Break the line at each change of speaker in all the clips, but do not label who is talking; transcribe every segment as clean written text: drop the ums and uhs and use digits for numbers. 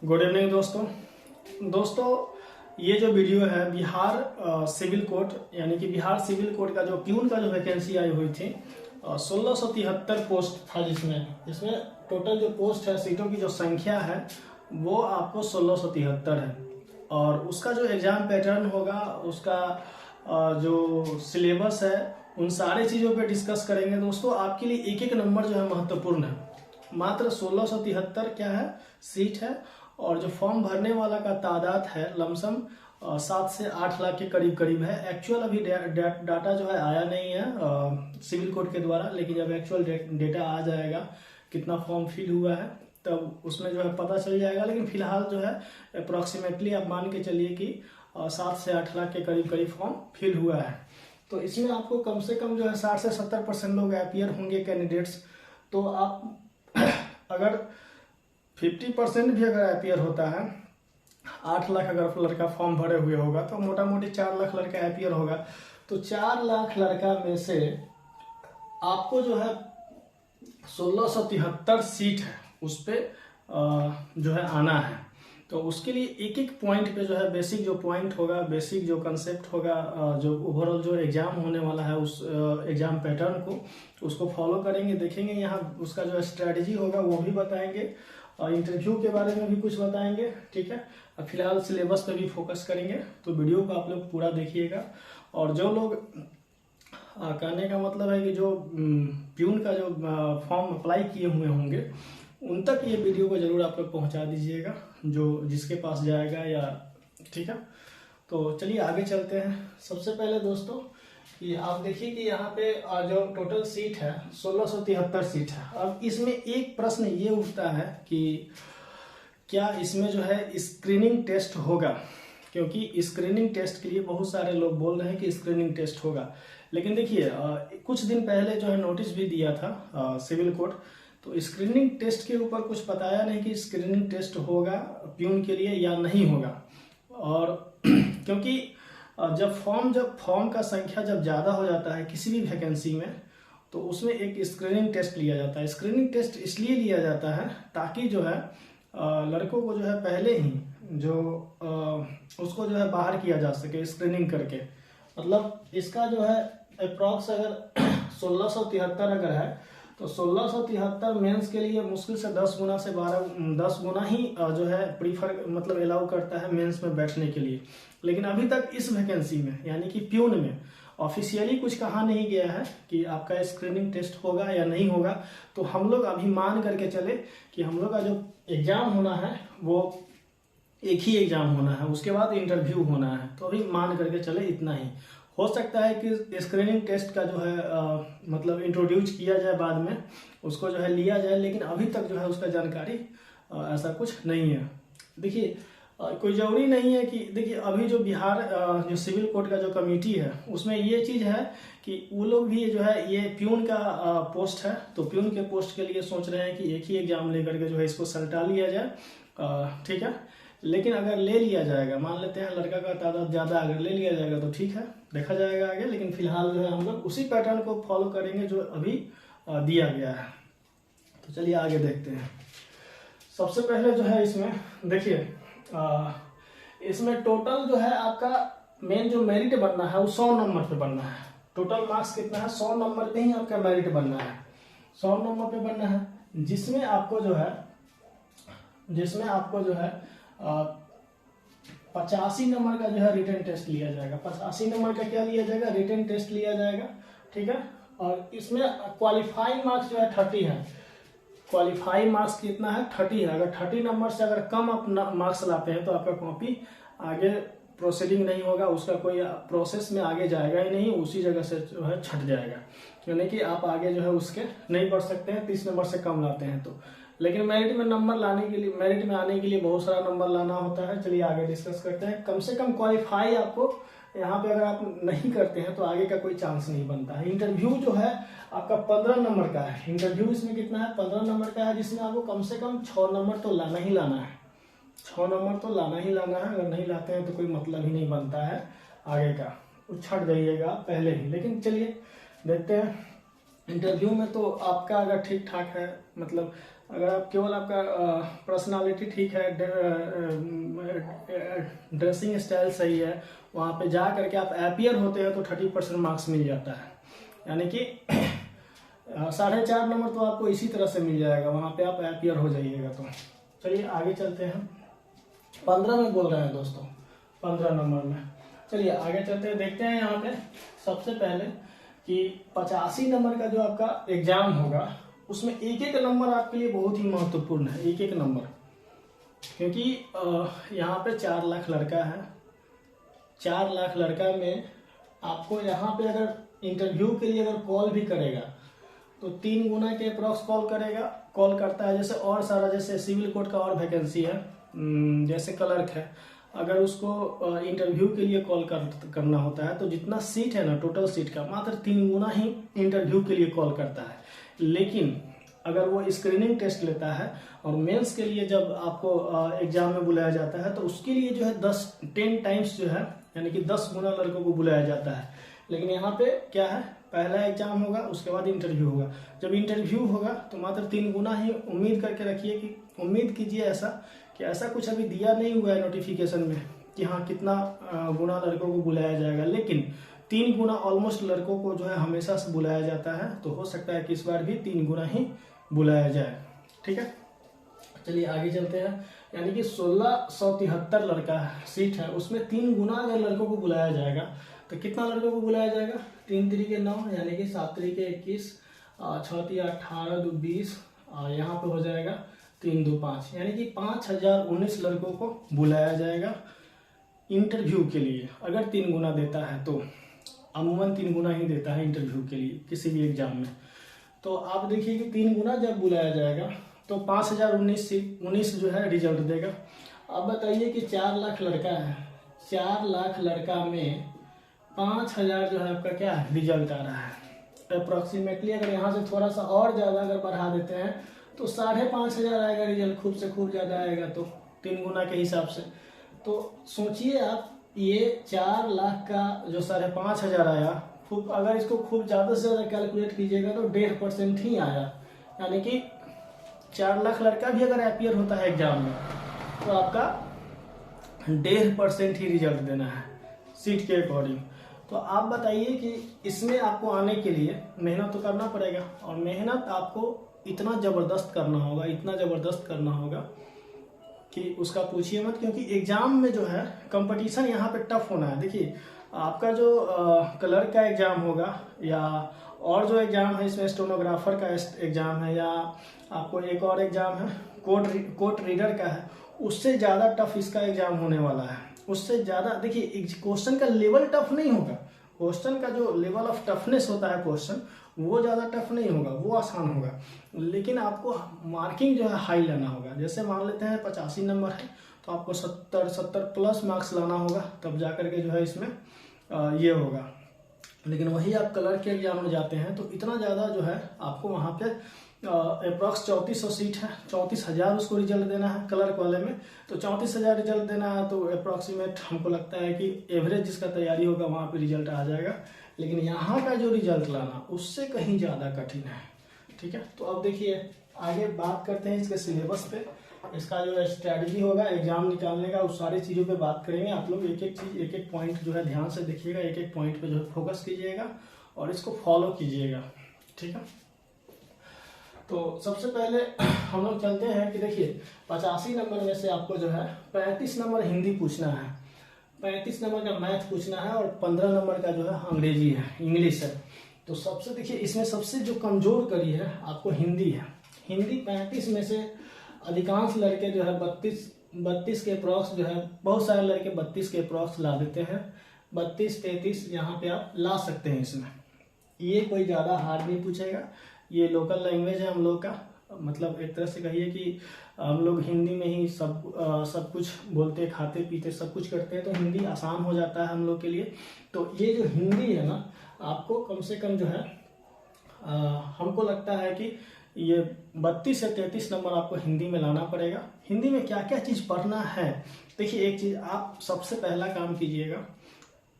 Good evening दोस्तों ये जो वीडियो है बिहार सिविल कोर्ट यानी कि बिहार सिविल कोर्ट का जो प्यून का जो वैकेंसी आई हुई थी 1673 पोस्ट था जिसमें टोटल जो पोस्ट है सीटों की जो संख्या है वो आपको 1673 है। और उसका जो एग्जाम पैटर्न होगा उसका जो सिलेबस है उन सारी चीज़ों पे डिस्कस करेंगे दोस्तों। आपके लिए एक एक नंबर जो है महत्वपूर्ण है। मात्र 1673 क्या है सीट है और जो फॉर्म भरने वाला का तादाद है लमसम 7 से 8 लाख के करीब है। एक्चुअल अभी डाटा जो है आया नहीं है सिविल कोर्ट के द्वारा, लेकिन जब एक्चुअल डेटा आ जाएगा कितना फॉर्म फिल हुआ है तब उसमें जो है पता चल जाएगा। लेकिन फिलहाल जो है अप्रोक्सीमेटली आप मान के चलिए कि 7 से 8 लाख के करीब फॉर्म फिल हुआ है। तो इसमें आपको कम से कम जो है 60 से 70% लोग अपीयर होंगे कैंडिडेट्स। तो आप अगर 50% भी अगर अपीयर होता है, 8 लाख अगर लड़का फॉर्म भरे हुए होगा तो मोटा मोटी 4 लाख लड़का अपीयर होगा। तो 4 लाख लड़का में से आपको जो है 1673 सीट है उस पर जो है आना है। तो उसके लिए एक एक पॉइंट पे जो है बेसिक जो पॉइंट होगा, बेसिक जो कंसेप्ट होगा, जो ओवरऑल जो एग्जाम होने वाला है उस एग्जाम पैटर्न को उसको फॉलो करेंगे, देखेंगे। यहाँ उसका जो स्ट्रेटजी होगा वो भी बताएंगे और इंटरव्यू के बारे में भी कुछ बताएंगे, ठीक है। अब फिलहाल सिलेबस पे भी फोकस करेंगे। तो वीडियो को आप लोग पूरा देखिएगा। और जो लोग कहने का मतलब है कि जो प्यून का जो फॉर्म अप्लाई किए हुए होंगे उन तक ये वीडियो को जरूर आप लोग पहुंचा दीजिएगा, जो जिसके पास जाएगा या, ठीक है। तो चलिए आगे चलते हैं। सबसे पहले दोस्तों कि आप देखिए कि यहाँ पे जो टोटल सीट है 1673 सीट है। अब इसमें एक प्रश्न ये उठता है कि क्या इसमें जो है स्क्रीनिंग टेस्ट होगा, क्योंकि स्क्रीनिंग टेस्ट के लिए बहुत सारे लोग बोल रहे हैं कि स्क्रीनिंग टेस्ट होगा। लेकिन देखिए कुछ दिन पहले जो है नोटिस भी दिया था सिविल कोर्ट, तो स्क्रीनिंग टेस्ट के ऊपर कुछ बताया नहीं कि स्क्रीनिंग टेस्ट होगा प्यून के लिए या नहीं होगा। और क्योंकि जब फॉर्म का संख्या जब ज़्यादा हो जाता है किसी भी वैकेंसी में तो उसमें एक स्क्रीनिंग टेस्ट लिया जाता है। स्क्रीनिंग टेस्ट इसलिए लिया जाता है ताकि जो है लड़कों को जो है पहले ही जो उसको जो है बाहर किया जा सके स्क्रीनिंग करके। मतलब इसका जो है अप्रॉक्स अगर 1673 अगर है तो 1673 मेंस के लिए मुश्किल से 10 गुना ही जो है प्रीफर मतलब अलाउ करता है मेंस में बैठने के लिए। लेकिन अभी तक इस वैकेंसी में यानी कि प्यून में ऑफिशियली कुछ कहा नहीं गया है कि आपका स्क्रीनिंग टेस्ट होगा या नहीं होगा। तो हम लोग अभी मान करके चले कि हम लोग का जो एग्जाम होना है वो एक ही एग्जाम होना है, उसके बाद इंटरव्यू होना है। तो अभी मान करके चले इतना ही। हो सकता है कि स्क्रीनिंग टेस्ट का जो है मतलब इंट्रोड्यूस किया जाए, बाद में उसको जो है लिया जाए, लेकिन अभी तक जो है उसका जानकारी ऐसा कुछ नहीं है। देखिए कोई जरूरी नहीं है कि देखिए अभी जो बिहार जो सिविल कोर्ट का जो कमेटी है उसमें ये चीज़ है कि वो लोग भी जो है ये प्यून का पोस्ट है तो प्यून के पोस्ट के लिए सोच रहे हैं कि एक ही एग्जाम लेकर के जो है इसको सल्टा लिया जाए, ठीक है। लेकिन अगर ले लिया जाएगा, मान लेते हैं लड़का का तादाद ज़्यादा अगर ले लिया जाएगा तो ठीक है, देखा जाएगा आगे। लेकिन फिलहाल जो है हम लोग उसी पैटर्न को फॉलो करेंगे जो अभी दिया गया है। तो चलिए आगे देखते हैं। सबसे पहले जो है इसमें देखिए इसमें टोटल जो है आपका मेन जो मेरिट बनना है वो 100 नंबर पे बनना है। टोटल मार्क्स कितना है, 100 नंबर पे ही आपका मेरिट बनना है। 100 नंबर पे बनना है जिसमें आपको जो है 85 नंबर का जो है रिटन टेस्ट लिया जाएगा। 85 नंबर का क्या लिया जाएगा, रिटन टेस्ट लिया जाएगा, ठीक है। और इसमें क्वालिफाइंग मार्क्स जो है 30 है। क्वालिफाइंग मार्क्स कितना है, 30 है। अगर 30 नंबर से अगर कम आप मार्क्स लाते हैं तो आपका कॉपी आगे प्रोसीडिंग नहीं होगा, उसका कोई प्रोसेस में आगे जाएगा ही नहीं, उसी जगह से जो है छट जाएगा। यानी कि आप आगे जो है उसके नहीं बढ़ सकते हैं 30 नंबर से कम लाते हैं तो। लेकिन मेरिट में नंबर लाने के लिए, मेरिट में आने के लिए बहुत सारा नंबर लाना होता है। चलिए आगे डिस्कस करते हैं। कम से कम क्वालिफाई आपको यहाँ पे अगर आप नहीं करते हैं तो आगे का कोई चांस नहीं बनता है। इंटरव्यू जो है आपका 15 नंबर का है। इंटरव्यू इसमें कितना है, 15 नंबर का है, जिसमें आपको कम से कम 6 नंबर तो लाना ही लाना है। 6 नंबर तो लाना ही लाना है। अगर नहीं लाते हैं तो कोई मतलब ही नहीं बनता है आगे का, छट जाइएगा पहले ही। लेकिन चलिए देखते हैं इंटरव्यू में तो आपका अगर ठीक ठाक है, मतलब अगर आप केवल आपका पर्सनालिटी ठीक है, ड्रेसिंग स्टाइल सही है, वहाँ पे जा करके आप अपीयर होते हैं तो 30% मार्क्स मिल जाता है। यानी कि 4.5 नंबर तो आपको इसी तरह से मिल जाएगा, वहाँ पे आप अपीयर हो जाइएगा। तो चलिए आगे चलते हैं। 15 में बोल रहे हैं दोस्तों, 15 नंबर में। चलिए आगे चलते हैं, देखते हैं यहाँ पे सबसे पहले कि 85 नंबर का जो आपका एग्जाम होगा उसमें एक एक नंबर आपके लिए बहुत ही महत्वपूर्ण है, एक एक नंबर। क्योंकि यहाँ पे 4 लाख लड़का है, 4 लाख लड़का में आपको यहाँ पे अगर इंटरव्यू के लिए अगर कॉल भी करेगा तो 3 गुना के अप्रॉक्स कॉल करता है। जैसे और सारा, जैसे सिविल कोर्ट का और वैकेंसी है, जैसे क्लर्क है, अगर उसको इंटरव्यू के लिए कॉल करना होता है तो जितना सीट है ना, टोटल सीट का मात्र 3 गुना ही इंटरव्यू के लिए कॉल करता है। लेकिन अगर वो स्क्रीनिंग टेस्ट लेता है और मेंस के लिए जब आपको एग्जाम में बुलाया जाता है तो उसके लिए जो है 10 टाइम्स जो है, यानी कि 10 गुना लड़कों को बुलाया जाता है। लेकिन यहाँ पे क्या है, पहला एग्जाम होगा, उसके बाद इंटरव्यू होगा। जब इंटरव्यू होगा तो मात्र 3 गुना ही उम्मीद करके रखिए, कि उम्मीद कीजिए ऐसा कि ऐसा कुछ अभी दिया नहीं हुआ है नोटिफिकेशन में कि हाँ कितना गुना लड़कों को बुलाया जाएगा, लेकिन 3 गुना ऑलमोस्ट लड़कों को जो है हमेशा से बुलाया जाता है। तो हो सकता है कि इस बार भी 3 गुना ही बुलाया जाए। ठीक है, चलिए आगे चलते हैं। यानी कि 1673 लड़का सीट है, उसमें 3 गुना अगर लड़कों को बुलाया जाएगा तो कितना लड़कों को बुलाया जाएगा, 3 तिरी के 9, यानी कि 7 तिरी के 21, 6 तिरी 18, 2 20, यहाँ पे हो जाएगा 3 2 5, यानी कि 5019 लड़कों को बुलाया जाएगा इंटरव्यू के लिए। अगर 3 गुना देता है तो अमूमन 3 गुना ही देता है इंटरव्यू के लिए किसी भी एग्जाम में। तो आप देखिए कि 3 गुना जब बुलाया जाएगा तो 5019 जो है रिजल्ट देगा। अब बताइए कि 4 लाख लड़का है, 4 लाख लड़का में 5000 जो है आपका क्या है, रिजल्ट आ रहा है अप्रोक्सीमेटली। अगर यहाँ से थोड़ा सा और ज़्यादा अगर बढ़ा देते हैं तो 5500 आएगा रिजल्ट, खूब से खूब ज़्यादा आएगा तो 3 गुना के हिसाब से। तो सोचिए आप, ये 4 लाख का जो 5500 आया, खूब अगर इसको खूब ज़्यादा से ज़्यादा कैलकुलेट कीजिएगा तो 1.5% ही आया। यानी कि 4 लाख लड़का भी अगर अपीयर होता है एग्जाम में तो आपका 1.5% ही रिजल्ट देना है सीट के अकॉर्डिंग। तो आप बताइए कि इसमें आपको आने के लिए मेहनत तो करना पड़ेगा, और मेहनत आपको इतना ज़बरदस्त करना होगा, इतना ज़बरदस्त करना होगा कि उसका पूछिए मत। क्योंकि एग्जाम में जो है कंपटीशन यहाँ पे टफ होना है। देखिए आपका जो क्लर्क का एग्जाम होगा या और जो एग्जाम है, इसमें स्टेनोग्राफर का एग्जाम है, या आपको एक और एग्जाम है कोर्ट रीडर का है, उससे ज़्यादा टफ इसका एग्जाम होने वाला है। उससे ज़्यादा देखिए क्वेश्चन का लेवल टफ नहीं होगा, क्वेश्चन का जो लेवल ऑफ टफनेस होता है क्वेश्चन, वो ज़्यादा टफ नहीं होगा, वो आसान होगा। लेकिन आपको मार्किंग जो है हाई लाना होगा। जैसे मान लेते हैं 85 नंबर है तो आपको 70 प्लस मार्क्स लाना होगा, तब जा करके जो है इसमें ये होगा। लेकिन वही आप क्लर्क के एग्जाम में जाते हैं तो इतना ज़्यादा जो है आपको वहाँ पे अप्रॉक्स 3400 सीट है, 34,000 उसको रिजल्ट देना है क्लर्क वाले में। तो 34,000 रिजल्ट देना है तो अप्रॉक्सीमेट हमको लगता है कि एवरेज जिसका तैयारी होगा वहाँ पे रिजल्ट आ जाएगा। लेकिन यहाँ का जो रिजल्ट लाना उससे कहीं ज़्यादा कठिन है। ठीक है, तो अब देखिए आगे बात करते हैं इसके सिलेबस पे। इसका जो स्ट्रैटेजी होगा एग्जाम निकालने का, उस सारी चीज़ों पे बात करेंगे। आप लोग एक एक चीज़, एक एक पॉइंट जो है ध्यान से देखिएगा, एक एक पॉइंट पे जो है फोकस कीजिएगा और इसको फॉलो कीजिएगा। ठीक है, तो सबसे पहले हम लोग चलते हैं कि देखिए 85 नंबर में से आपको जो है 35 नंबर हिंदी पूछना है, 35 नंबर का मैथ पूछना है, और 15 नंबर का जो है अंग्रेजी है, इंग्लिश है। तो सबसे देखिए इसमें सबसे जो कमजोर कड़ी है आपको हिंदी है। हिंदी 35 में से अधिकांश लड़के जो है 32 के अप्रॉक्स जो है, बहुत सारे लड़के 32 के अप्रॉक्स ला देते हैं, 32-33 यहाँ पे आप ला सकते हैं। इसमें ये कोई ज़्यादा हार्ड नहीं पूछेगा, ये लोकल लैंग्वेज है हम लोग का, मतलब एक तरह से कहिए कि हम लोग हिंदी में ही सब कुछ बोलते खाते पीते सब कुछ करते हैं, तो हिंदी आसान हो जाता है हम लोग के लिए। तो ये जो हिंदी है ना, आपको कम से कम जो है हमको लगता है कि ये 32 से 33 नंबर आपको हिंदी में लाना पड़ेगा। हिंदी में क्या क्या चीज़ पढ़ना है, देखिए एक चीज़ आप सबसे पहला काम कीजिएगा,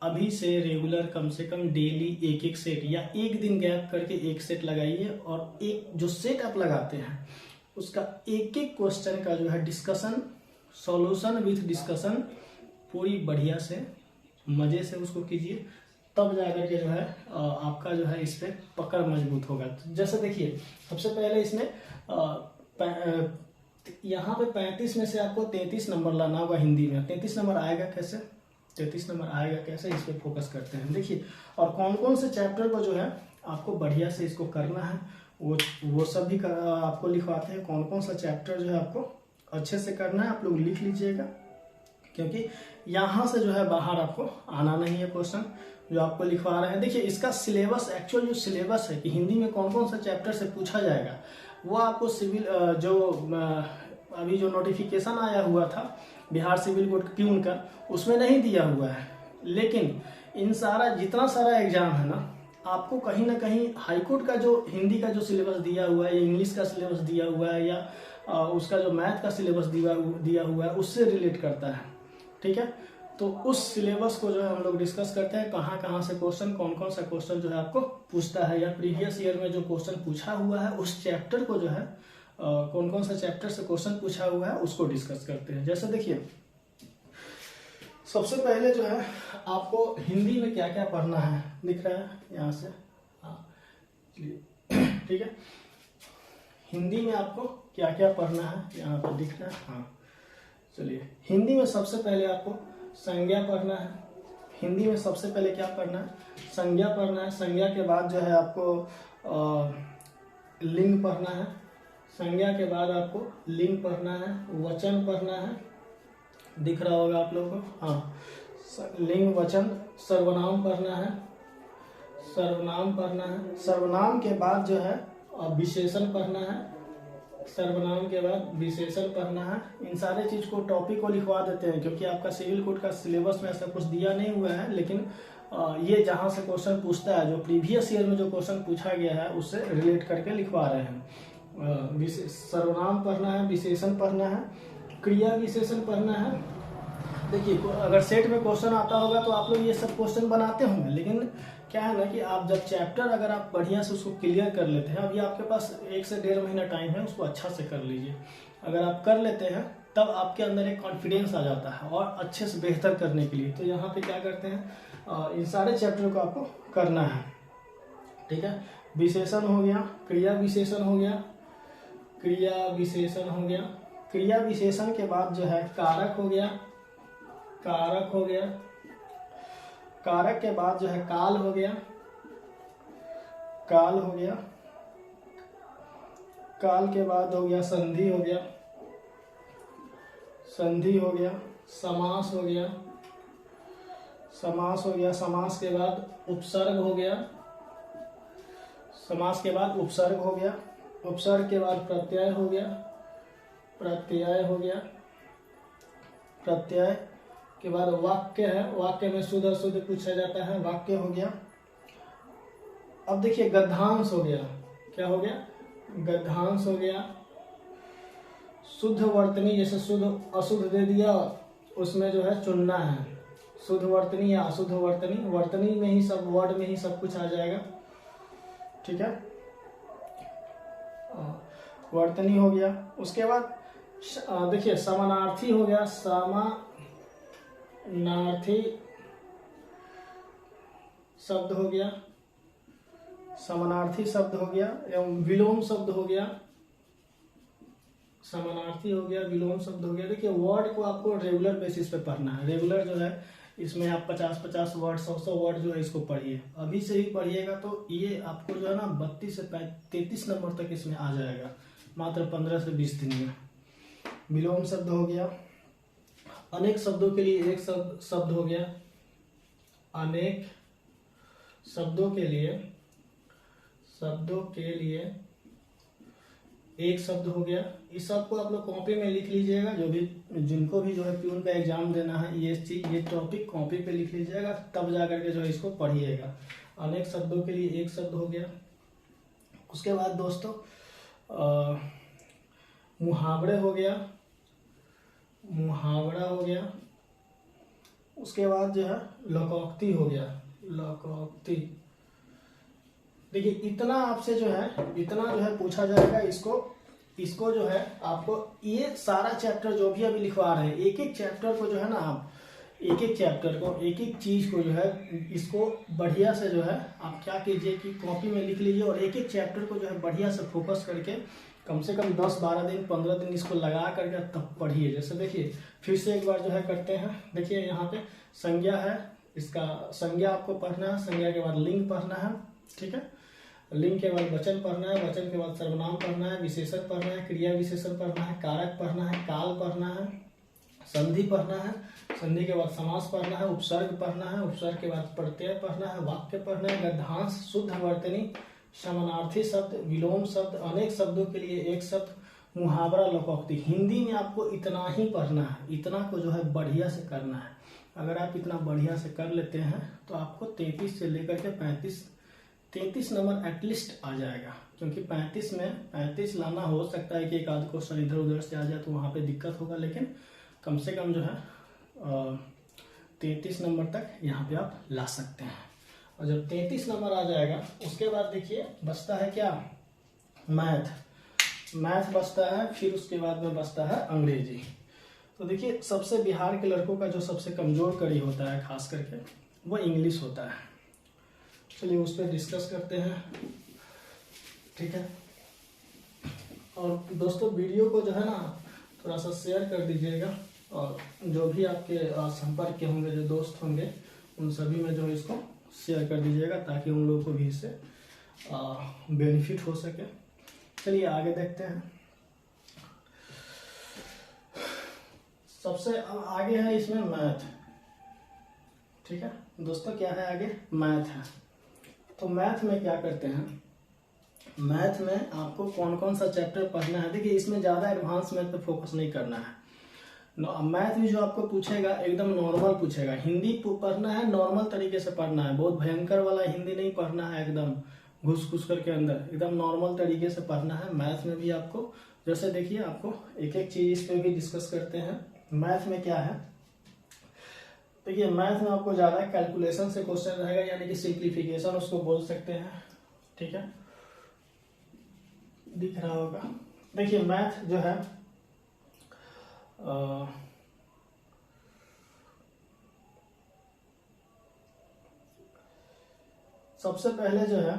अभी से रेगुलर कम से कम डेली एक एक सेट या एक दिन गैप करके एक सेट लगाइए। और एक जो सेट आप लगाते हैं उसका एक एक क्वेश्चन का जो है डिस्कशन, सॉल्यूशन विथ डिस्कशन पूरी बढ़िया से मजे से उसको कीजिए, तब जाकर के जो है आपका जो है इस पे पकड़ मजबूत होगा। तो जैसे देखिए सबसे पहले इसमें यहाँ पे 35 में से आपको 33 नंबर लाना होगा हिंदी में। 33 नंबर आएगा कैसे, 33 नंबर आएगा कैसे, इस पे फोकस करते हैं। देखिए और कौन कौन से चैप्टर को जो है आपको बढ़िया से इसको करना है, वो सब भी आपको लिखवाते हैं। कौन कौन सा चैप्टर जो है आपको अच्छे से करना है, आप लोग लिख लीजिएगा, क्योंकि यहाँ से जो है बाहर आपको आना नहीं है क्वेश्चन जो आपको लिखवा रहे हैं। देखिए इसका सिलेबस, एक्चुअल जो सिलेबस है कि हिंदी में कौन कौन सा चैप्टर से पूछा जाएगा, वो आपको सिविल जो अभी जो नोटिफिकेशन आया हुआ था बिहार सिविल कोड प्यून का, उसमें नहीं दिया हुआ है। लेकिन इन सारा जितना सारा एग्जाम है ना, आपको कहीं ना कहीं हाईकोर्ट का जो हिंदी का जो सिलेबस दिया हुआ है, या इंग्लिश का सिलेबस दिया हुआ है, या उसका जो मैथ का सिलेबस दिया हुआ है, उससे रिलेट करता है। ठीक है, तो उस सिलेबस को जो है हम लोग डिस्कस करते हैं, कहाँ कहाँ से क्वेश्चन, कौन कौन सा क्वेश्चन जो है आपको पूछता है, या प्रीवियस ईयर में जो क्वेश्चन पूछा हुआ है उस चैप्टर को जो है कौन कौन सा चैप्टर से क्वेश्चन पूछा हुआ है उसको डिस्कस करते हैं। जैसे देखिए सबसे पहले जो है आपको हिंदी में क्या क्या पढ़ना है, दिख रहा है यहाँ से, हाँ ठीक है। हिंदी में आपको क्या क्या पढ़ना है यहाँ पर दिख रहा है, हाँ चलिए। हिंदी में सबसे पहले आपको संज्ञा पढ़ना है। हिंदी में सबसे पहले क्या पढ़ना है, संज्ञा पढ़ना है। संज्ञा के बाद जो है आपको लिंग पढ़ना है। संज्ञा के बाद आपको लिंग पढ़ना है, वचन पढ़ना है, दिख रहा होगा आप लोगों को, हाँ लिंग वचन। सर्वनाम पढ़ना है, सर्वनाम पढ़ना है। सर्वनाम के बाद जो है विशेषण पढ़ना है। सर्वनाम के बाद विशेषण पढ़ना है। इन सारे चीज को टॉपिक को लिखवा देते हैं, क्योंकि आपका सिविल कोड का सिलेबस में ऐसा कुछ दिया नहीं हुआ है, लेकिन ये जहां से क्वेश्चन पूछता है, जो प्रीवियस ईयर में जो क्वेश्चन पूछा गया है उससे रिलेट करके लिखवा रहे हैं। सर्वनाम पढ़ना है, विशेषण पढ़ना है, क्रिया विशेषण पढ़ना है। देखिए अगर सेट में क्वेश्चन आता होगा तो आप लोग ये सब क्वेश्चन बनाते होंगे, लेकिन क्या है ना कि आप जब चैप्टर अगर आप बढ़िया से उसको क्लियर कर लेते हैं, अभी आपके पास 1 से 1.5 महीना टाइम है, उसको अच्छा से कर लीजिए। अगर आप कर लेते हैं तब आपके अंदर एक कॉन्फिडेंस आ जाता है और अच्छे से बेहतर करने के लिए। तो यहाँ पे क्या करते हैं, इन सारे चैप्टर को आपको करना है। ठीक है, विशेषण हो गया, क्रिया विशेषण हो गया, क्रिया विशेषण हो गया। क्रिया विशेषण के बाद जो है कारक हो गया, कारक हो गया। कारक के बाद जो है काल हो गया, काल हो गया। काल के बाद हो गया संधि हो गया, संधि हो गया। समास हो गया, समास हो गया। समास के बाद उपसर्ग हो गया, समास के बाद उपसर्ग हो गया। उपसर्ग के बाद प्रत्यय हो गया, प्रत्यय हो गया। प्रत्यय के बाद वाक्य है, वाक्य में शुद्ध अशुद्ध पूछा जाता है, वाक्य हो गया। अब देखिए गद्यांश हो गया, क्या हो गया, गद्यांश हो गया। शुद्ध वर्तनी, जैसे शुद्ध अशुद्ध दे दिया उसमें जो है चुनना है, शुद्ध वर्तनी या अशुद्ध वर्तनी। वर्तनी में ही सब, वर्ड में ही सब कुछ आ जाएगा। ठीक है, वर्तनी हो गया। उसके बाद देखिए समानार्थी हो गया, समानार्थी शब्द हो गया, समानार्थी शब्द हो गया, एवं विलोम शब्द हो गया। समानार्थी हो गया, विलोम शब्द हो गया। देखिए वर्ड को आपको रेगुलर बेसिस पे पढ़ना है। रेगुलर जो है इसमें आप 50-50 वर्ड, 100-100 वर्ड जो है इसको पढ़िए, अभी से ही पढ़िएगा तो ये आपको जो है ना 32 से 33 नंबर तक इसमें आ जाएगा, मात्र 15 से 20 दिन में। विलोम शब्द हो गया। अनेक शब्दों के लिए एक शब्द हो गया, अनेक शब्दों के लिए एक शब्द हो गया। इस सब को आप लोग कॉपी में लिख लीजिएगा, जो भी जिनको भी जो है प्यून का एग्जाम देना है, ये टॉपिक कॉपी पे लिख लीजिएगा, तब जा करके जो है इसको पढ़िएगा। अनेक शब्दों के लिए एक शब्द हो गया। उसके बाद दोस्तों मुहावरे हो गया, मुहावरा हो गया। उसके बाद जो है लोकोक्ति हो गया, लोकोक्ति। देखिए इतना आपसे जो है, इतना जो है पूछा जाएगा, इसको इसको जो है आपको ये सारा चैप्टर जो भी अभी लिखवा रहे हैं, एक एक चैप्टर को जो है ना आप एक एक चैप्टर को एक एक चीज को जो है इसको बढ़िया से जो है आप क्या कीजिए कि कॉपी में लिख लीजिए और एक एक चैप्टर को जो है बढ़िया से फोकस करके कम से कम 10-12 दिन 15 दिन इसको लगा करके तब पढ़िए। जैसे देखिए फिर से एक बार जो है करते हैं। देखिए यहाँ पे संज्ञा है, इसका संज्ञा आपको पढ़ना है, संज्ञा के बाद लिंग पढ़ना है, ठीक है। लिंग के बाद वचन पढ़ना है, वचन के बाद सर्वनाम पढ़ना है, विशेषण पढ़ना है, क्रिया विशेषण पढ़ना है, कारक पढ़ना है, काल पढ़ना है, संधि पढ़ना है, संधि के बाद समास पढ़ना है, उपसर्ग पढ़ना है, उपसर्ग के बाद प्रत्यय पढ़ना है, वाक्य पढ़ना है, गद्यांश, शुद्ध वर्तनी, समानार्थी शब्द, विलोम शब्द, अनेक शब्दों के लिए एक शब्द, मुहावरा, लोकोक्ति। हिंदी में आपको इतना ही पढ़ना है, इतना को जो है बढ़िया से करना है। अगर आप इतना बढ़िया से कर लेते हैं तो आपको 33 से लेकर के 33 नंबर एटलीस्ट आ जाएगा। क्योंकि 35 में 35 लाना हो सकता है कि एक आध क्वेश्चन इधर उधर से आ जाए तो वहां पे दिक्कत होगा, लेकिन कम से कम जो है 33 नंबर तक यहाँ पे आप ला सकते हैं। और जब 33 नंबर आ जाएगा उसके बाद देखिए बचता है क्या, मैथ बचता है, फिर उसके बाद में बचता है अंग्रेजी। तो देखिए सबसे बिहार के लड़कों का जो सबसे कमजोर कड़ी होता है खास करके वो इंग्लिश होता है। चलिए उस पर डिस्कस करते हैं, ठीक है। और दोस्तों वीडियो को जो है ना थोड़ा सा शेयर कर दीजिएगा और जो भी आपके संपर्क के होंगे, जो दोस्त होंगे, उन सभी में जो है इसको शेयर कर दीजिएगा ताकि उन लोगों को भी इससे बेनिफिट हो सके। चलिए आगे देखते हैं। सबसे आगे है इसमें मैथ, ठीक है दोस्तों, क्या है आगे, मैथ है। तो मैथ में क्या करते हैं, मैथ में आपको कौन कौन सा चैप्टर पढ़ना है। देखिए इसमें ज़्यादा एडवांस मैथ पे फोकस नहीं करना है। मैथ में जो आपको पूछेगा एकदम नॉर्मल पूछेगा। हिंदी पढ़ना है नॉर्मल तरीके से पढ़ना है, बहुत भयंकर वाला हिंदी नहीं पढ़ना है, एकदम घुस घुस करके अंदर, एकदम नॉर्मल तरीके से पढ़ना है। मैथ में भी आपको जैसे देखिए आपको एक एक चीज इस पे भी डिस्कस करते हैं। मैथ में क्या है, देखिए मैथ में आपको ज्यादा कैलकुलेशन से क्वेश्चन रहेगा, यानी कि सिंप्लीफिकेशन उसको बोल सकते हैं, ठीक है, दिख रहा होगा। देखिए मैथ जो है सबसे पहले जो है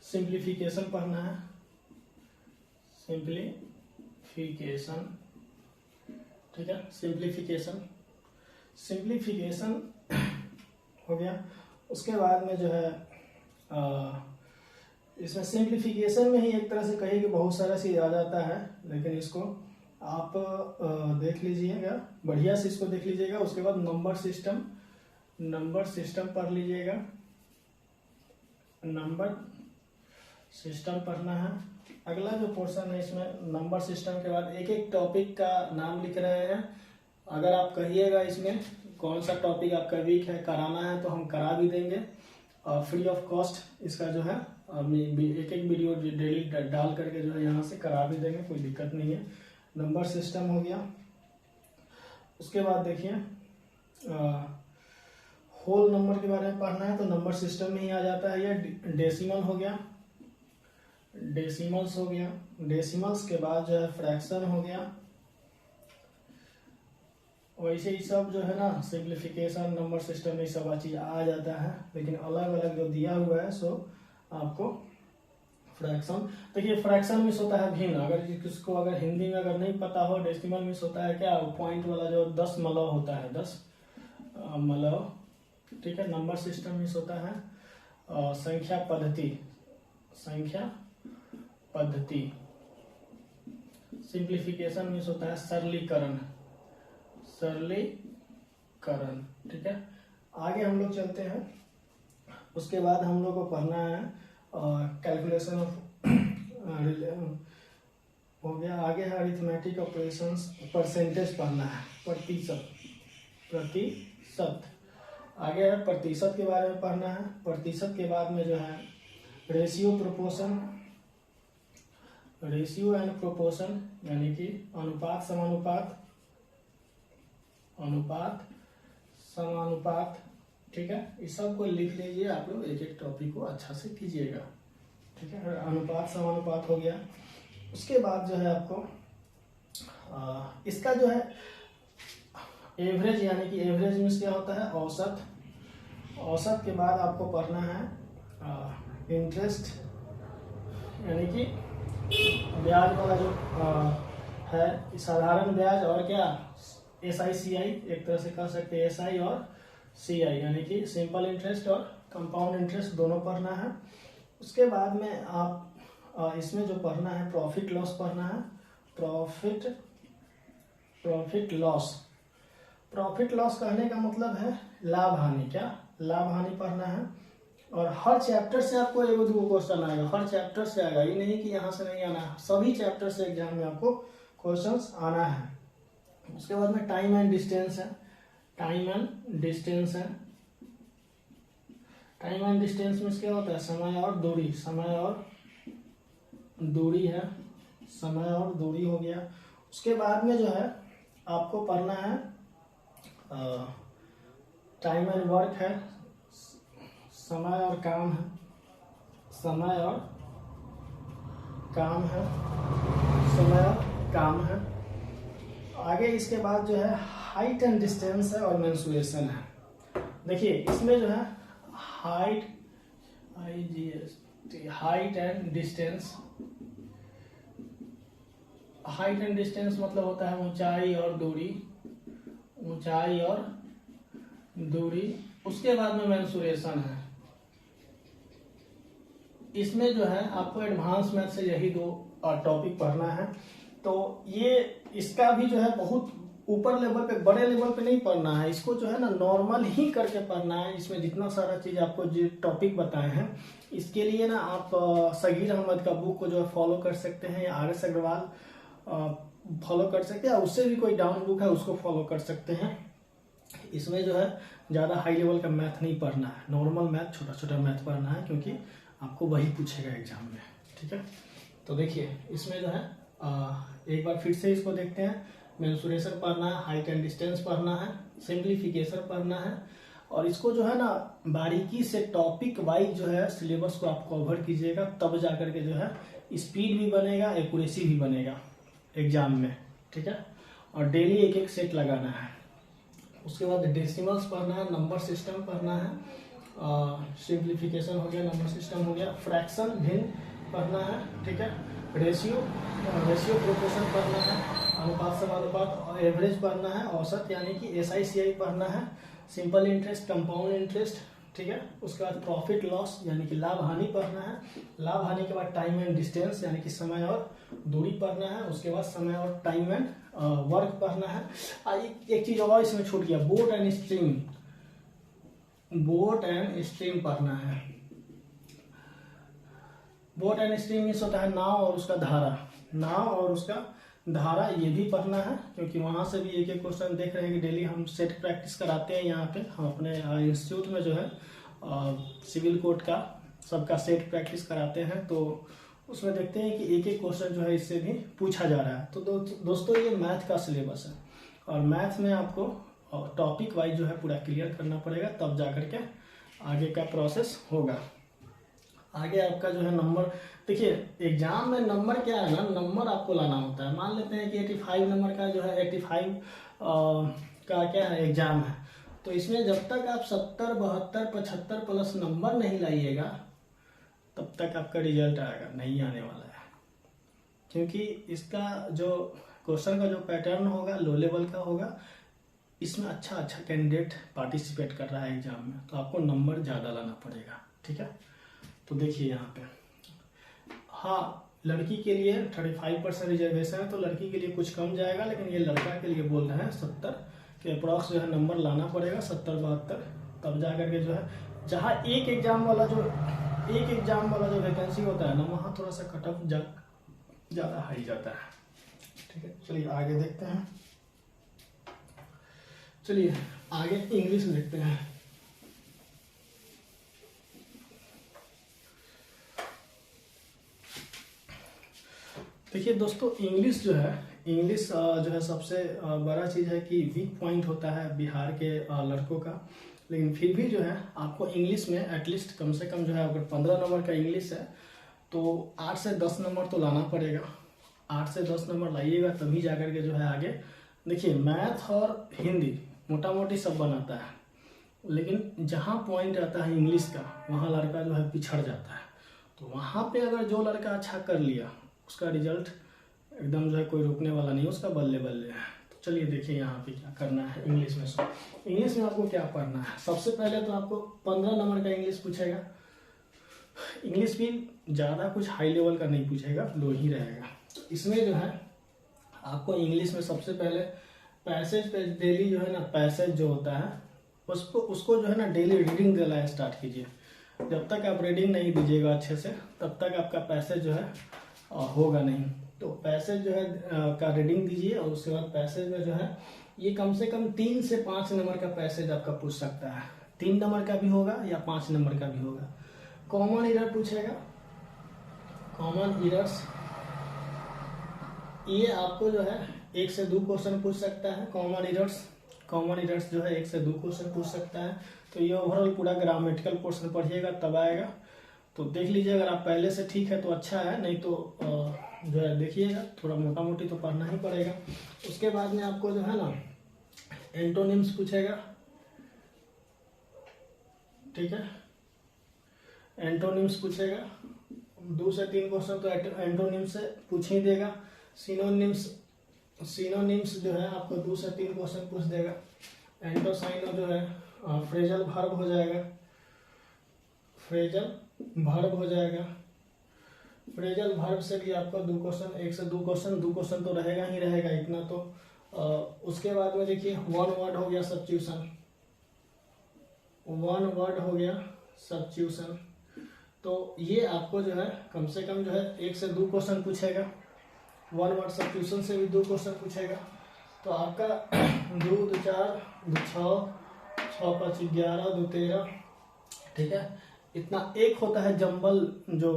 सिंप्लीफिकेशन पढ़ना है, सिंप्लीफिकेशन, ठीक है। सिंप्लीफिकेशन हो गया। उसके बाद में जो है इसमें सिंप्लीफिकेशन में ही एक तरह से कहिए कि बहुत सारा चीज आ जाता है, लेकिन इसको आप देख लीजिएगा, बढ़िया से इसको देख लीजिएगा। उसके बाद नंबर सिस्टम पढ़ लीजिएगा, नंबर सिस्टम पढ़ना है। अगला जो पोर्शन है इसमें नंबर सिस्टम के बाद एक एक टॉपिक का नाम लिख रहे हैं। अगर आप कहिएगा इसमें कौन सा टॉपिक आपका वीक है, कराना है, तो हम करा भी देंगे और फ्री ऑफ कॉस्ट इसका जो है एक एक वीडियो डेली डाल करके जो है यहाँ से करा भी देंगे, कोई दिक्कत नहीं है। नंबर सिस्टम हो गया। उसके बाद देखिए होल नंबर के बारे में पढ़ना है तो नंबर सिस्टम में ही आ जाता है। ये डेसिमल हो गया, डेसिमल्स हो गया। डेसिमल्स के बाद जो है फ्रैक्शन हो गया। वैसे ही सब जो है ना सिंप्लीफिकेशन, नंबर सिस्टम में सब चीज आ जाता है, लेकिन अलग अलग जो दिया हुआ है सो आपको फ्रैक्शन। देखिए फ्रैक्शन मिस होता है भिन्न, अगर किसको अगर हिंदी में अगर नहीं पता हो, डेसिमल मिस होता है क्या, पॉइंट वाला जो 10 मलव होता है, 10 मलव, ठीक है। नंबर सिस्टम मिस होता है। संख्या पद्धति, सिंप्लीफिकेशन मिस होता है। सरलीकरण, ठीक है। आगे हम लोग चलते हैं। उसके बाद हम लोग को पढ़ना है कैलकुलेशन ऑफ हो गया। आगे है अरिथमेटिक ऑपरेशंस, परसेंटेज पढ़ना है, प्रतिशत। आगे है प्रतिशत के बारे में पढ़ना है। प्रतिशत के बाद में जो है रेशियो एंड प्रोपोर्शन, यानी कि अनुपात समानुपात, ठीक है। इस सब को लिख लीजिए आप लोग, एक एक टॉपिक को अच्छा से कीजिएगा, ठीक है। अनुपात समानुपात हो गया। उसके बाद जो है आपको इसका जो है एवरेज, यानी कि एवरेज मीन्स क्या होता है, औसत। औसत के बाद आपको पढ़ना है इंटरेस्ट, यानी कि ब्याज वाला जो है, साधारण ब्याज और क्या SI CI, एक तरह से कह सकते हैं SI और CI, यानी कि सिंपल इंटरेस्ट और कंपाउंड इंटरेस्ट दोनों पढ़ना है। उसके बाद में आप इसमें जो पढ़ना है प्रॉफिट लॉस पढ़ना है, प्रॉफिट लॉस। प्रॉफिट लॉस कहने का मतलब है लाभ हानि, क्या लाभ हानि पढ़ना है। और हर चैप्टर से आपको एगो दो क्वेश्चन आएगा, हर चैप्टर से आएगा, ये नहीं कि यहाँ से नहीं आना है, सभी चैप्टर से एग्जाम में आपको क्वेश्चंस आना है। उसके बाद में टाइम एंड डिस्टेंस है, टाइम एंड डिस्टेंस है। टाइम एंड डिस्टेंस में क्या होता है, समय और दूरी, समय और दूरी है, समय और दूरी हो गया। उसके बाद में जो है आपको पढ़ना है टाइम एंड वर्क है, समय और काम है, समय और काम है, समय और काम है। आगे इसके बाद जो है हाइट एंड डिस्टेंस है और मेंसुरेशन है। देखिए इसमें जो है height height and distance, height and distance मतलब होता है ऊंचाई और दूरी, ऊंचाई और दूरी। उसके बाद में मेंसुरेशन है। इसमें जो है आपको एडवांस मैथ से यही दो टॉपिक पढ़ना है। तो ये इसका भी जो है बहुत ऊपर लेवल पे, बड़े लेवल पे नहीं पढ़ना है, इसको जो है ना नॉर्मल ही करके पढ़ना है। इसमें जितना सारा चीज आपको जो टॉपिक बताए हैं, इसके लिए ना आप सगीर अहमद का बुक को जो है फॉलो कर सकते हैं, या RS अग्रवाल फॉलो कर सकते हैं, उससे भी कोई डाउन बुक है उसको फॉलो कर सकते हैं। इसमें जो है ज़्यादा हाई लेवल का मैथ नहीं पढ़ना है, नॉर्मल मैथ, छोटा छोटा मैथ पढ़ना है, क्योंकि आपको वही पूछेगा एग्जाम में। ठीक है, तो देखिए इसमें जो है एक बार फिर से इसको देखते हैं। मेंसुरेशन पढ़ना है, हाइट एंड डिस्टेंस पढ़ना है, सिंप्लीफिकेशन पढ़ना है, और इसको जो है ना बारीकी से टॉपिक वाइज जो है सिलेबस को आप कवर कीजिएगा, तब जा करके जो है स्पीड भी बनेगा, एक्यूरेसी भी बनेगा एग्जाम में। ठीक है, और डेली एक एक सेट लगाना है। उसके बाद डेसिमल्स पढ़ना है, नंबर सिस्टम पढ़ना है, सिंप्लीफिकेशन हो गया, नंबर सिस्टम हो गया, फ्रैक्शन भिन्न पढ़ना है। ठीक है, रेशियो प्रोपोर्शन पढ़ना है, अनुपात समानुपात, एवरेज पढ़ना है, औसत यानी कि SI CI पढ़ना है, सिंपल इंटरेस्ट, कंपाउंड इंटरेस्ट। ठीक है, उसके बाद प्रॉफिट लॉस यानी कि लाभ हानि पढ़ना है। लाभ हानि के बाद टाइम एंड डिस्टेंस यानी कि समय और दूरी पढ़ना है। उसके बाद समय और टाइम एंड वर्क पढ़ना है। एक चीज और इसमें छूट गया, boat and stream, boat and stream पढ़ना है। बोट एंड स्ट्रीम मीन्स होता है नाव और उसका धारा, नाव और उसका धारा, ये भी पढ़ना है, क्योंकि वहां से भी एक एक क्वेश्चन देख रहे हैं कि डेली हम सेट प्रैक्टिस कराते हैं यहाँ पे। हम अपने इंस्टीट्यूट में जो है सिविल कोड का सबका सेट प्रैक्टिस कराते हैं, तो उसमें देखते हैं कि एक एक क्वेश्चन जो है इससे भी पूछा जा रहा है। तो दोस्तों ये मैथ का सिलेबस है, और मैथ में आपको टॉपिक वाइज जो है पूरा क्लियर करना पड़ेगा, तब जा करके आगे का प्रोसेस होगा। आगे आपका जो है नंबर, देखिए एग्जाम में नंबर क्या है ना, नंबर आपको लाना होता है। मान लेते हैं कि 85 नंबर का जो है 85 का क्या है एग्जाम है, तो इसमें जब तक आप 70, 72, 75 प्लस नंबर नहीं लाइएगा, तब तक आपका रिजल्ट आएगा नहीं आने वाला है। क्योंकि इसका जो क्वेश्चन का जो पैटर्न होगा लो लेवल का होगा, इसमें अच्छा कैंडिडेट पार्टिसिपेट कर रहा है एग्जाम में, तो आपको नंबर ज़्यादा लाना पड़ेगा। ठीक है, तो देखिए यहाँ पे, हाँ लड़की के लिए 35% रिजर्वेशन है, तो लड़की के लिए कुछ कम जाएगा, लेकिन ये लड़का के लिए बोल रहे हैं 70 के अप्रॉक्स जो है नंबर लाना पड़ेगा, 70, 72, तब जा करके जो है, जहाँ एक एग्जाम वाला जो वैकेंसी होता है ना, वहाँ थोड़ा सा कट ऑफ ज़्यादा हाई जाता है। ठीक है, चलिए आगे देखते हैं। चलिए आगे इंग्लिश देखते हैं। देखिए दोस्तों, इंग्लिश जो है सबसे बड़ा चीज़ है कि वीक पॉइंट होता है बिहार के लड़कों का। लेकिन फिर भी जो है आपको इंग्लिश में एटलीस्ट कम से कम जो है, अगर 15 नंबर का इंग्लिश है तो 8 से 10 नंबर तो लाना पड़ेगा। 8 से 10 नंबर लाइएगा तभी जा करके जो है आगे। देखिए मैथ और हिंदी मोटा मोटी सब बनाता है, लेकिन जहाँ पॉइंट आता है इंग्लिश का वहाँ लड़का जो है पिछड़ जाता है। तो वहाँ पे अगर जो लड़का अच्छा कर लिया उसका रिजल्ट एकदम जो है कोई रोकने वाला नहीं, उसका बल्ले बल्ले है। तो चलिए देखिए यहाँ पे क्या करना है इंग्लिश में। इंग्लिश में आपको क्या पढ़ना है, सबसे पहले तो आपको 15 नंबर का इंग्लिश पूछेगा। इंग्लिश भी ज़्यादा कुछ हाई लेवल का नहीं पूछेगा, लो ही रहेगा। इसमें जो है आपको इंग्लिश में सबसे पहले पैसेज पे डेली जो है ना, पैसेज जो होता है उसको जो है ना डेली रीडिंग देना स्टार्ट कीजिए। जब तक आप रीडिंग नहीं दीजिएगा अच्छे से तब तक आपका पैसेज जो है होगा नहीं। तो पैसेज जो है का रीडिंग दीजिए, और उसके बाद पैसेज में जो है ये कम से कम 3 से 5 नंबर का पैसेज आपका पूछ सकता है। 3 नंबर का भी होगा या 5 नंबर का भी होगा। कॉमन एरर पूछेगा, कॉमन एरर्स ये आपको जो है 1 से 2 क्वेश्चन पूछ सकता है। कॉमन एरर्स जो है 1 से 2 क्वेश्चन पूछ सकता है। तो ये ओवरऑल पूरा ग्रामेटिकल पोर्शन पढ़िएगा तब आएगा। तो देख लीजिए, अगर आप पहले से ठीक है तो अच्छा है, नहीं तो जो है देखिएगा थोड़ा मोटा मोटी तो पढ़ना ही पड़ेगा। उसके बाद में आपको जो है ना एंटोनिम्स पूछेगा, ठीक है, एंटोनिम्स पूछेगा। 2 से 3 क्वेश्चन तो एंटोनिम्स से पूछ ही देगा। सिनोनिम्स जो है आपको 2 से 3 क्वेश्चन पूछ देगा। एंटोसाइनो जो है फ्रेजल वर्ब हो जाएगा, फ्रेजल वर्ब से भी आपका 2 क्वेश्चन, 1 से 2 क्वेश्चन तो रहेगा ही रहेगा इतना तो। उसके बाद में देखिए 1 वर्ड हो गया सब्स्टिट्यूशन। तो ये आपको जो है कम से कम जो है 1 से 2 क्वेश्चन पूछेगा। 1 वर्ड सब्स्टिट्यूशन से भी 2 क्वेश्चन पूछेगा। तो आपका 2 2 4 2 6 6 5 11 2 13, ठीक है। इतना एक होता है जंबल जो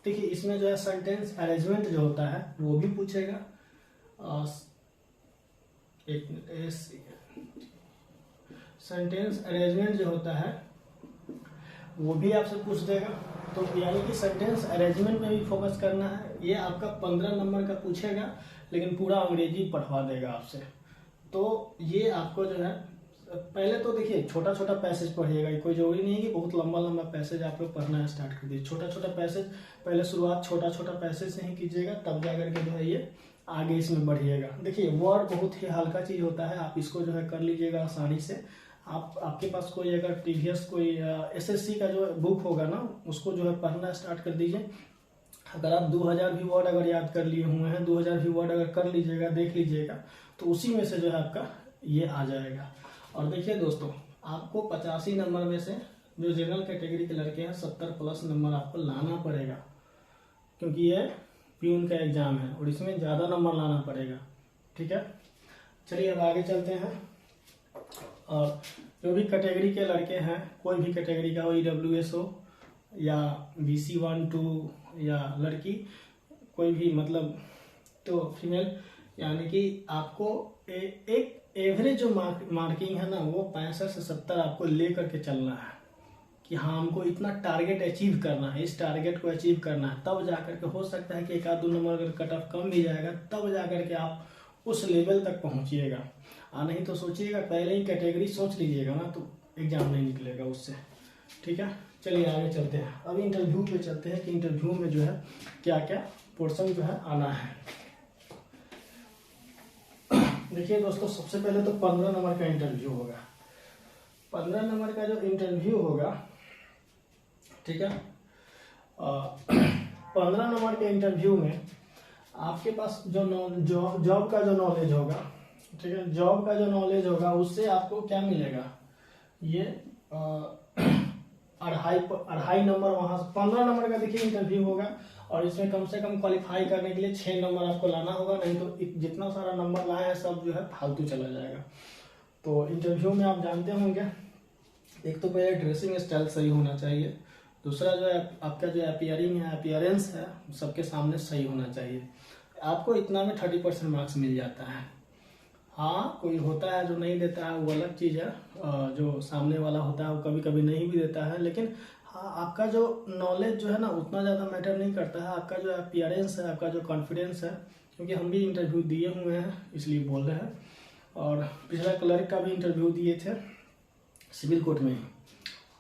देखिए इसमें जो है सेंटेंस अरेंजमेंट जो होता है वो भी पूछेगा। सेंटेंस अरेंजमेंट जो होता है वो भी आपसे पूछ देगा। तो यानी कि सेंटेंस अरेंजमेंट में भी फोकस करना है। ये आपका 15 नंबर का पूछेगा, लेकिन पूरा अंग्रेजी पढ़वा देगा आपसे। तो ये आपको जो है पहले तो देखिए छोटा छोटा पैसेज पढ़िएगा। कोई जरूरी नहीं है कि बहुत लंबा लंबा पैसेज आप लोग पढ़ना स्टार्ट कर दीजिए। छोटा छोटा पैसेज पहले शुरुआत छोटा छोटा पैसेज से ही कीजिएगा, तब जा करके जो है ये आगे इसमें बढ़िएगा। देखिए वर्ड बहुत ही हल्का चीज होता है, आप इसको जो है कर लीजिएगा आसानी से। आपके पास कोई अगर प्रीवियस कोई एसएससी का जो बुक होगा ना उसको जो है पढ़ना स्टार्ट कर दीजिए। अगर आप 2000 भी वर्ड अगर याद कर लिए हुए हैं, 2000 भी वर्ड अगर कर लीजिएगा, देख लीजिएगा, तो उसी में से जो है आपका ये आ जाएगा। और देखिए दोस्तों, आपको 85 नंबर में से जो जनरल कैटेगरी के लड़के हैं 70 प्लस नंबर आपको लाना पड़ेगा, क्योंकि ये प्यून का एग्जाम है और इसमें ज़्यादा नंबर लाना पड़ेगा, ठीक है। चलिए अब आगे चलते हैं। और जो भी कैटेगरी के लड़के हैं, कोई भी कैटेगरी का हो, EWS हो या BC 1 2 या लड़की कोई भी, मतलब तो फीमेल, यानी कि आपको एक एवरेज जो मार्किंग है ना वो 65 से 70 आपको ले करके चलना है कि हाँ हमको इतना टारगेट अचीव करना है, इस टारगेट को अचीव करना है। तब जा करके हो सकता है कि 1 2 नंबर अगर कट ऑफ कम भी जाएगा तब जा करके आप उस लेवल तक पहुंचिएगा। नहीं तो सोचिएगा पहले ही कैटेगरी सोच लीजिएगा ना तो एग्जाम नहीं निकलेगा उससे, ठीक है। चलिए आगे चलते हैं। अभी इंटरव्यू पे चलते हैं कि इंटरव्यू में जो है क्या क्या पोर्शन जो है आना है। देखिए दोस्तों, सबसे पहले तो 15 नंबर का इंटरव्यू होगा। 15 नंबर का जो इंटरव्यू होगा, ठीक है, 15 नंबर के इंटरव्यू में आपके पास जो जॉब का जो नॉलेज होगा, ठीक है, जॉब का जो नॉलेज होगा उससे आपको क्या मिलेगा, ये 2.5 नंबर। वहां 15 नंबर का देखिए इंटरव्यू होगा और इसमें कम से कम क्वालिफाई करने के लिए 6 नंबर आपको लाना होगा, नहीं तो जितना सारा नंबर लाए हैं सब जो है फालतू चला जाएगा। तो इंटरव्यू में आप जानते होंगे, एक तो पहले ड्रेसिंग स्टाइल सही होना चाहिए, दूसरा जो है आपका जो अपीयरिंग है, अपीयरेंस है, सबके सामने सही होना चाहिए। आपको इतना में 30% मार्क्स मिल जाता है। हाँ, कोई होता है जो नहीं देता है, वो अलग चीज़ है। जो सामने वाला होता है वो कभी कभी नहीं भी देता है, लेकिन हाँ, आपका जो नॉलेज जो है ना उतना ज़्यादा मैटर नहीं करता है, आपका जो अपीयरेंस है, आपका जो कॉन्फिडेंस है, क्योंकि हम भी इंटरव्यू दिए हुए हैं इसलिए बोल रहे हैं। और पिछला क्लर्क का भी इंटरव्यू दिए थे सिविल कोर्ट में ही।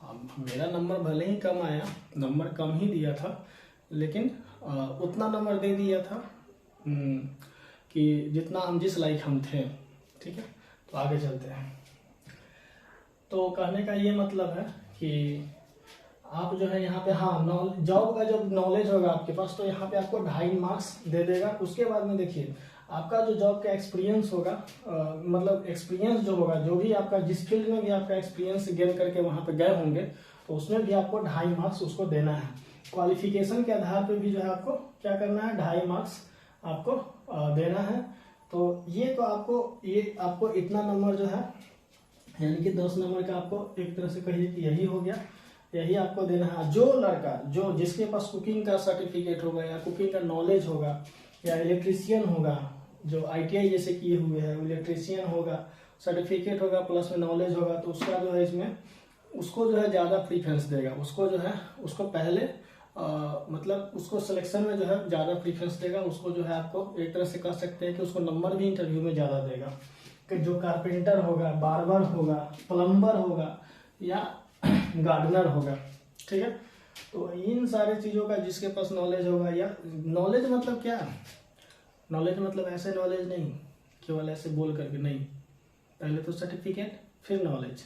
अब मेरा नंबर भले ही कम आया, नंबर कम ही दिया था, लेकिन उतना नंबर दे दिया था कि जितना हम जिस लायक हम थे। ठीक है, तो आगे चलते हैं। तो कहने का ये मतलब है कि आप जो है यहाँ पे, हाँ, जॉब का जब नॉलेज होगा आपके पास तो यहाँ पे आपको 2.5 मार्क्स दे देगा। उसके बाद में देखिए आपका जो जॉब का एक्सपीरियंस होगा, मतलब एक्सपीरियंस जो होगा, जो भी आपका जिस फील्ड में भी आपका एक्सपीरियंस गेन करके वहाँ पे गए होंगे तो उसमें भी आपको 2.5 मार्क्स उसको देना है। क्वालिफिकेशन के आधार पे भी जो है आपको क्या करना है, 2.5 मार्क्स आपको देना है। तो ये तो आपको इतना नंबर जो है, यानी कि 10 नंबर का आपको एक तरह से कहिए कि यही हो गया, यही आपको देना है। जो लड़का जो जिसके पास कुकिंग का सर्टिफिकेट होगा या कुकिंग का नॉलेज होगा या इलेक्ट्रीशियन होगा, जो ITI जैसे किए हुए हैं, इलेक्ट्रीशियन होगा, सर्टिफिकेट होगा प्लस में नॉलेज होगा, तो उसका जो है इसमें उसको जो है ज़्यादा प्रीफरेंस देगा। उसको जो है उसको पहले मतलब उसको सिलेक्शन में जो है ज़्यादा प्रीफरेंस देगा। उसको जो है आपको एक तरह से कह सकते हैं कि उसको नंबर भी इंटरव्यू में ज़्यादा देगा। कि जो कारपेंटर होगा, बार्बर होगा, प्लम्बर होगा या गार्डनर होगा, ठीक है, तो इन सारे चीज़ों का जिसके पास नॉलेज होगा, या नॉलेज मतलब क्या, नॉलेज मतलब ऐसे नॉलेज नहीं केवल ऐसे बोल करके नहीं, पहले तो सर्टिफिकेट फिर नॉलेज।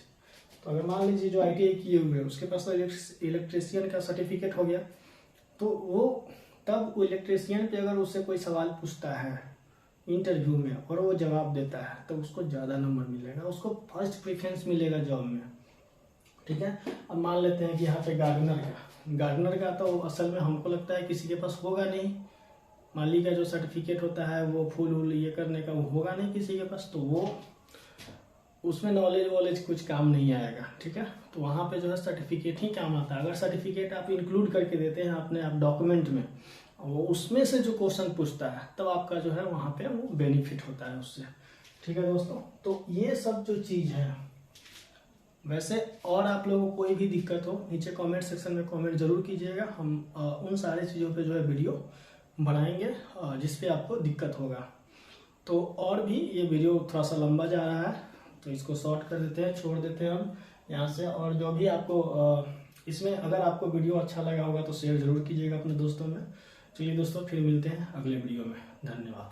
तो अगर मान लीजिए जो ITI किए हुए हैं उसके पास तो इलेक्ट्रीशियन का सर्टिफिकेट हो गया, तो वो तब वो इलेक्ट्रीशियन पे अगर उससे कोई सवाल पूछता है इंटरव्यू में और वो जवाब देता है तो उसको ज़्यादा नंबर मिलेगा, उसको फर्स्ट प्रेफरेंस मिलेगा जॉब में। ठीक है, अब मान लेते हैं कि यहाँ पे गार्डनर का तो असल में हमको लगता है किसी के पास होगा नहीं। माली का जो सर्टिफिकेट होता है वो फूल ये करने का वो होगा नहीं किसी के पास, तो वो उसमें नॉलेज कुछ काम नहीं आएगा। ठीक है, तो वहाँ पे जो है सर्टिफिकेट ही काम आता है। अगर सर्टिफिकेट आप इंक्लूड करके देते हैं अपने आप डॉक्यूमेंट में, वो उसमें से जो क्वेश्चन पूछता है तब आपका जो है वहाँ पे वो बेनिफिट होता है उससे। ठीक है दोस्तों, तो ये सब जो चीज़ है, वैसे और आप लोगों को कोई भी दिक्कत हो नीचे कमेंट सेक्शन में कमेंट जरूर कीजिएगा। हम उन सारे चीज़ों पे जो है वीडियो बनाएंगे जिस पे आपको दिक्कत होगा। तो और भी ये वीडियो थोड़ा सा लंबा जा रहा है तो इसको शॉर्ट कर देते हैं, छोड़ देते हैं हम यहाँ से। और जो भी आपको इसमें अगर आपको वीडियो अच्छा लगा होगा तो शेयर जरूर कीजिएगा अपने दोस्तों में। चलिए दोस्तों, फिर मिलते हैं अगले वीडियो में। धन्यवाद।